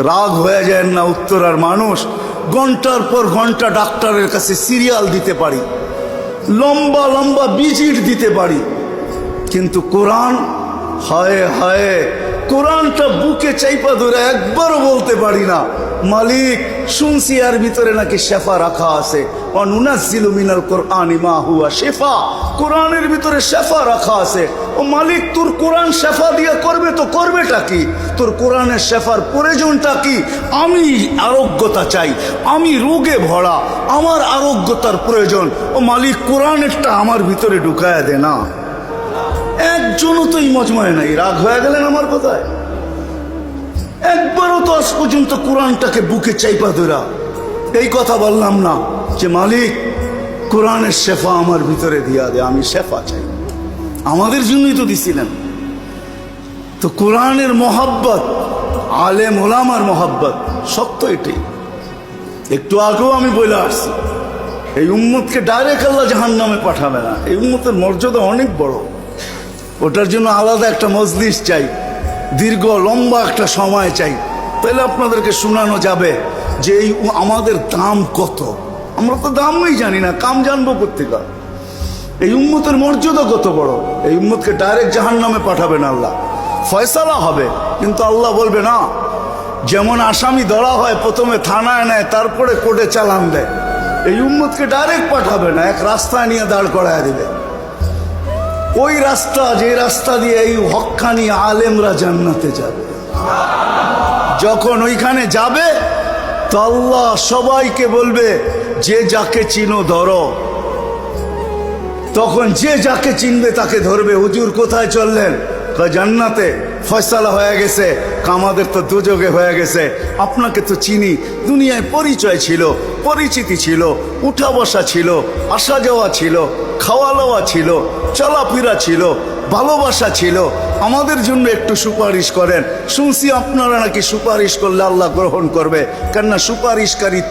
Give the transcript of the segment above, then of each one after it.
রাগ হয়ে যায় না উত্তরার মানুষ, ঘন্টার পর ঘন্টা ডাক্তারের কাছে সিরিয়াল দিতে পারি, লম্বা লম্বা ভিজিট দিতে পারি, কিন্তু কোরআন, হায় হায়, কোরআনটা বুকে চাইপা ধরে একবারও বলতে পারি না, মালিক শুনছি এর ভিতরে নাকি শেফা রাখা আছে, অনুনাজ্জিলু মিনাল কোরআনি মা হুয়া শিফা, কোরআনের ভিতরে শেফা রাখা আছে। ও মালিক, তোর কোরআন শেফা দিয়া করবে তো করবেটা কি? তোর কোরআনের শেফার প্রয়োজনটা কি? আমি আরোগ্যতা চাই, আমি রোগে ভরা, আমার আরোগ্যতার প্রয়োজন। ও মালিক, কোরআনেরটা আমার ভিতরে ঢুকায়া দে না। একজনও তো এই মজমায় নাই। রাগ হয়ে গেলেন আমার কথায়? একবারও তো আজ পর্যন্ত কোরআনটাকে বুকে চাইপা ধরা এই কথা বললাম না যে মালিক কোরআনের শেফা আমার ভিতরে দিয়া দে, আমি শেফা চাই। আমাদের জন্যই তো দিছিলেন। তো কোরআনের মহাব্বত, আলেম ওলামার মহাব্বত, সত্য এটাই। একটু আগেও আমি বলে আসছি, এই উম্মতকে ডাইরেক্ট আল্লাহ জাহান্নামে পাঠাবে না। এই উম্মতের মর্যাদা অনেক বড়, ওটার জন্য আলাদা একটা মজলিস চাই, দীর্ঘ লম্বা একটা সময় চাই, তাহলে আপনাদেরকে শোনানো যাবে যে এই আমাদের দাম কত। আমরা তো দামই জানি না, কাম জানবো কোত্থেকে? এই উম্মতের মর্যাদা কত বড়। এই উম্মতকে ডাইরেক্ট জাহান্নামে পাঠাবেন আল্লাহ, ফয়সালা হবে, কিন্তু আল্লাহ বলবে না। যেমন আসামি ধরা হয়, প্রথমে থানায় নেয়, তারপরে কোর্টে চালান দেয়, এই উম্মতকে ডাইরেক্ট পাঠাবে না, এক রাস্তায় নিয়ে দাঁড় করায় দিবে। ওই রাস্তা, যে রাস্তা দিয়ে এই হক্কানি আলেমরা জান্নাতে যাবে, যখন ওইখানে যাবে তো আল্লাহ সবাইকে বলবে যে যাকে চিনো ধরো। তখন যে যাকে চিনবে তাকে ধরবে। হুজুর কোথায় চললেন? জান্নাতে। ফয়সালা হয়ে গেছে। আমাদের তো দুযোগে হয়ে গেছে। আপনাকে তো চিনি, দুনিয়ায় পরিচয় ছিল, পরিচিতি ছিল, উঠা বসা ছিল, আসা যাওয়া ছিল, খাওয়া দাওয়া ছিল, চলাফেরা ছিল, ভালোবাসা ছিল। আমাদের জন্য একটু সুপারিশ করেন। শুনছি আপনারা নাকি সুপারিশ করলে আল্লাহ গ্রহণ করবে। কেননা সুপারিশকারী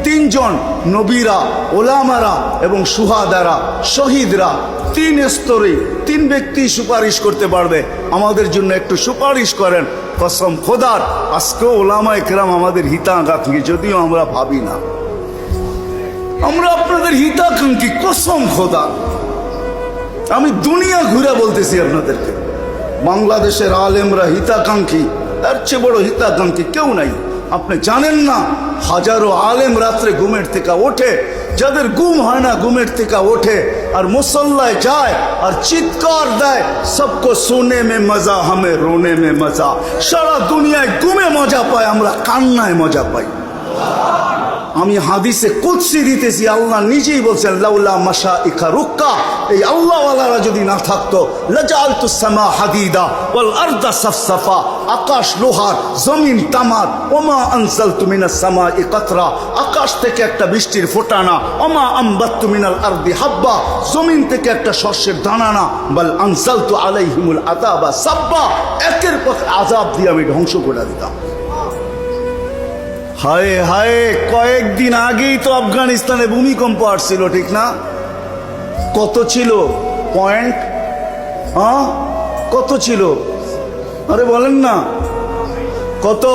তিনজন, নবীরা, ওলামারা এবং সুহাদারা, শহীদরা, তিন স্তরে তিন ব্যক্তি সুপারিশ করতে পারবে। আমাদের জন্য একটু সুপারিশ করেন। কসম খোদার, আজকেও ওলামায়ে কেরাম আমাদের হিতাকাঙ্ক্ষী, যদিও আমরা ভাবি না। আমরা আপনাদের হিতাকাঙ্ক্ষী, কসম খোদা। আমি দুনিয়া ঘুরে বলতেছি আপনাদেরকে, বাংলাদেশের আলেমরা হিতাকাঙ্ক্ষী, তার চেয়ে বড় হিতাকাঙ্ক্ষী কেউ নাই। আপনি জানেন না, হাজারো আলেম রাত্রে ঘুমের থেকে ওঠে, যাদের ঘুম হয় না ঘুমের থেকে ওঠে আর মুসল্লায় যায় আর চিৎকার দেয়, সবকো সোনে মে মজা, হামে রোনে মে মজা। সারা দুনিয়ায় ঘুমে মজা পায়, আমরা কান্নায় মজা পাই। আমি হাদিসে কুদসি দিতেছি, আল্লাহ নিজেই বলছেন লাউলা মাশাইখা রুক্কা, এই আল্লাহওয়ালারা যদি না থাকতো, লাজালতুস সামা হাদিদা ওয়াল আরদা সাফসাফা, আকাশ লোহার, জমিন তামার, ওমা আনজালতু মিনাস সামাই কাতরা, আকাশ থেকে একটা বৃষ্টির ফোঁটা না, ওমা আমবাততু মিনাল আরদি হাব্বা, জমিন থেকে একটা শস্যের দানা না, বাল আনজালতু আলাইহিমুল আযাবা সাব্বা, একের পর আযাব দিয়ে আমি ধ্বংস করে দিতাম। হায় হায়, কয়েকদিন আগেই তো আফগানিস্তানে ভূমিকম্প আসছিল, ঠিক না? কত ছিল পয়েন্ট? কত ছিল? আরে বলেন না, কত?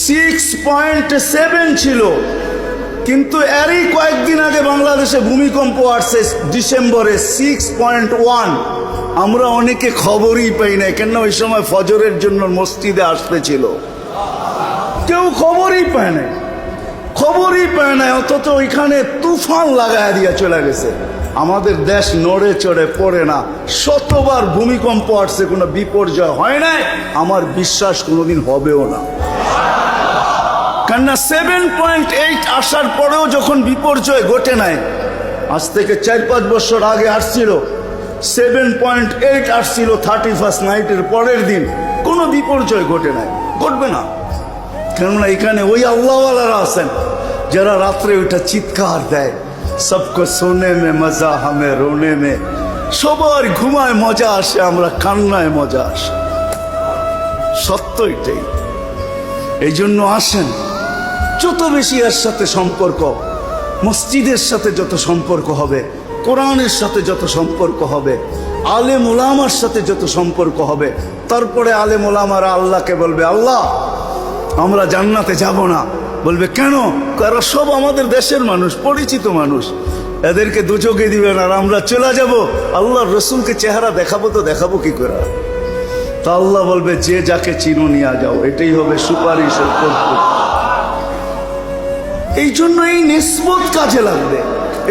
6.7 ছিল। কিন্তু এরই কয়েকদিন আগে বাংলাদেশে ভূমিকম্প আসছে ডিসেম্বরে 6.1। আমরা অনেকে খবরই পাই না, কেন ওই সময় ফজরের জন্য মসজিদে আসতে ছিল। কেউ খবরই পায় না, খবরই পায় না, অথচ ওইখানে তুফান লাগায় দিয়ে চলে গেছে। আমাদের দেশ নড়ে চড়ে পড়ে না। শতবার ভূমিকম্প আসছে, কোনো বিপর্যয় হয় নাই, আমার বিশ্বাস কোনোদিন হবেও না। কেননা 7.8 আসার পরেও যখন বিপর্যয় ঘটে নাই, আজ থেকে 4-5 বছর আগে আসছিল 7.8 আসছিল 31st নাইটের পরের দিন, কোনো বিপর্যয় ঘটে নাই, ঘটবে না। কেননা এখানে ওই আল্লাহওয়ালারা আছেন যারা রাত্রে ওইটা চিৎকার দেয়, সবকো সোনে মে মজা, হামে রোনে মে। সবার ঘুমায় মজা আসে, আমরা কান্নায় মজা আসে। সত্য এটাই। এই জন্য আসেন, যত বেশি এর সাথে সম্পর্ক, মসজিদের সাথে যত সম্পর্ক হবে, কোরআনের সাথে যত সম্পর্ক হবে, আলেম ওলামার সাথে যত সম্পর্ক হবে, তারপরে আলেম ওলামারা আল্লাহকে বলবে, আল্লাহ আমরা জান্নাতে যাব না। বলবে কেন? এরা সব আমাদের দেশের মানুষ, পরিচিত মানুষ, এদেরকে দুচোখে দিবেন আর আমরা চলে যাব। আল্লাহর রসুলকে চেহারা দেখাবো তো দেখাবো কি করে? তা আল্লাহ বলবে, যে যাকে চিনো নিয়ে যাও, এটাই হবে সুপারিশের কর্তব্য। এই জন্য এই নিসবত কাজে লাগবে,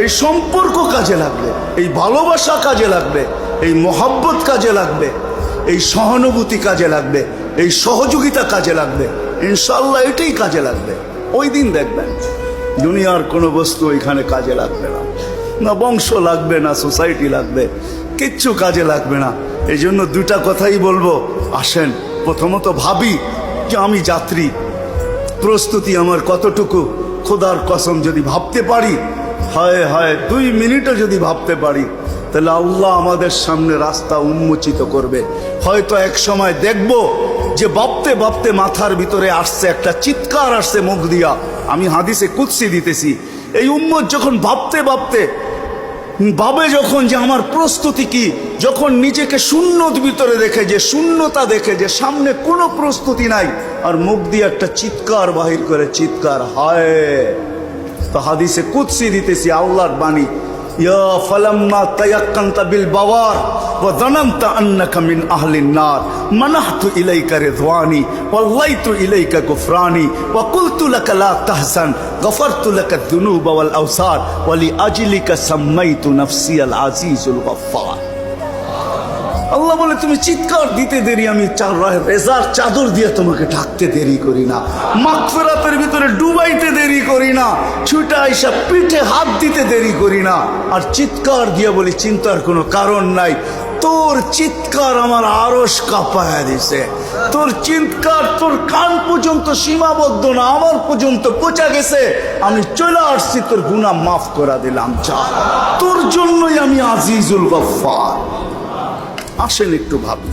এই সম্পর্ক কাজে লাগবে, এই ভালোবাসা কাজে লাগবে, এই মোহাব্বত কাজে লাগবে, এই সহানুভূতি কাজে লাগবে, এই সহযোগিতা কাজে লাগবে। ইনশাআল্লাহ এটাই কাজে লাগবে। ওই দিন দেখবেন দুনিয়ার কোনো বস্তু ওইখানে কাজে লাগবে না, না বংশ লাগবে, না সোসাইটি লাগবে, কিচ্ছু কাজে লাগবে না। এই জন্য দুটা কথাই বলবো। আসেন প্রথমত ভাবি যে আমি যাত্রী, প্রস্তুতি আমার কতটুকু। খোদার কসম যদি ভাবতে পারি, হায় হায় 2 মিনিটও যদি ভাবতে পারি, তাহলে আল্লাহ আমাদের সামনে রাস্তা উন্মোচিত করবে। হয়তো এক সময় দেখব যে ভাবতে ভাবতে মাথার ভিতরে আসছে একটা চিৎকার, আসছে মুখ দিয়া। আমি হাদিসে কুদসি দিতেছি, এই উম্মত যখন ভাবতে ভাবতে ভাবে যখন যে আমার প্রস্তুতি কি, যখন নিজেকে শূন্যর ভিতরে দেখে, যে শূন্যতা দেখে, যে সামনে কোনো প্রস্তুতি নাই, আর মুখ দিয়ে একটা চিৎকার বাহির করে, চিৎকার হায়। তো হাদিসে কুদসি দিতেছি, আল্লাহর বাণী, ইয়া ফালাম্মা তায়াক্কানতা বিল বাওয়ার ওয়া যানানতা আন্নাকা মিন আহলিন নার মানাহতু ইলাইকা রিদওয়ানি ওয়াল্লাইতু ইলাইকা গুফরানি ওয়া কুলতু লাকা লা তাহজান গফারতু লাকা যুনুবা ওয়াল আওসার ওয়া লিআজলিকা সাম্মাইতু নাফসি আল আজিজুল গফফার। আল্লাহ বলে, তুমি চিৎকার দিতে দেরি, আমি রেজার চাদর দিয়ে তোমাকে ঢাকতে দেরি করি না, মাগফিরাতের ভিতরে ডুবাইতে দেরি করি না, ছুটা আইসা পিঠে হাত দিতে দেরি করি না। আর চিৎকার দিয়ে বলি, চিন্তার কোনো কারণ নাই, তোর চিৎকার আমার আরশ কাঁপায়া দিছে। তোর চিৎকার তোর কান পর্যন্ত সীমাবদ্ধ না, আমার পর্যন্ত পৌঁছা গেছে। আমি চলে আসছি, তোর গুনাহ মাফ করে দিলাম, যা, তোর জন্যই আমি আজিজুল গফফার। আসেন একটু ভাবি।